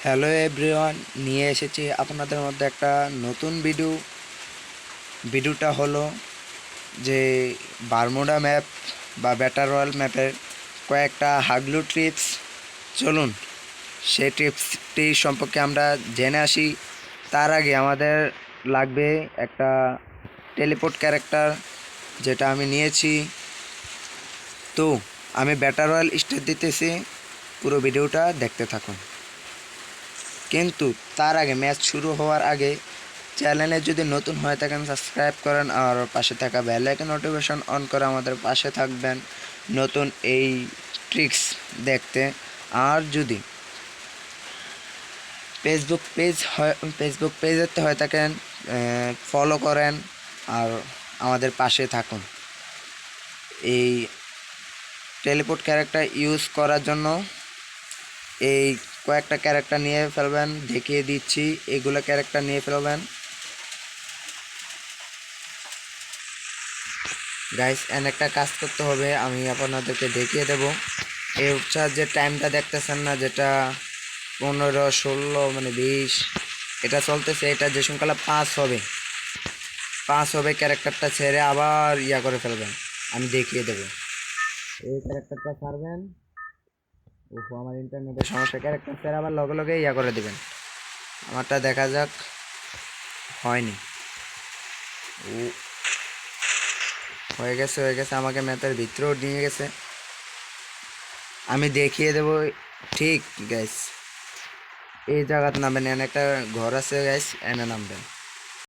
Hello everyone, নিয়ে এসেছি আপনাদের মধ্যে একটা নতুন ভিডিওটা হলো যে বারমুডা ম্যাপ বা ব্যাটার রয়্যাল ম্যাপের কয়েকটা হাগলু ট্রিপস। চলুন সেই ট্রিপসটি সম্পর্কে আমরা জেনে আসি। তার আগে আমাদের লাগবে একটা টেলিপোর্ট ক্যারেক্টার, যেটা আমি নিয়েছি। তো আমি ব্যাটার রয়্যাল স্টার্ট দিতেছি, পুরো ভিডিওটা দেখতে থাকুন। কিন্তু তার আগে, ম্যাচ শুরু হওয়ার আগে চ্যানেলে যদি নতুন হয়ে থাকেন সাবস্ক্রাইব করেন আর পাশে থাকা বেল আইকন নোটিফিকেশন অন করে আমাদের পাশে থাকবেন নতুন এই ট্রিক্স দেখতে। আর যদি ফেসবুক পেজেতে হয়ে থাকেন ফলো করেন আর আমাদের পাশে থাকুন। এই টেলিপোর্ট ক্যারেক্টার ইউজ করার জন্য এই কয়েকটা ক্যারেক্টার নিয়ে ফেলবেন, দেখিয়ে দিচ্ছি। এগুলো ক্যারেক্টার নিয়ে ফেলবেন গাইস। এন একটা কাজ করতে হবে, আমি আপনাদেরকে দেখিয়ে দেব। এই হচ্ছে যে টাইমটা দেখতেছেন না, যেটা 15, 16 মানে 20 এটা চলতেছে। এটা যে সংখ্যাটা 5 হবে ক্যারেক্টারটা ছেড়ে আবার করে ফেলবেন। আমি দেখিয়ে দেব। এই ক্যারেক্টারটা ছাড়বেন। ওহো, আমার ইন্টারনেটের সমস্যা। ক্যারেক্টার ছেড়ে আবার লগে লগে করে দেবেন। আমারটা দেখা যাক। হয়নি। ও, হয়ে গেছে। আমাকে ম্যাপের ভিতরেও নিয়ে গেছে। আমি দেখিয়ে দেব ঠিক গাইস। এই জায়গাত নামবেন, এনে একটা ঘর আছে গাইস, এনে নামবেন।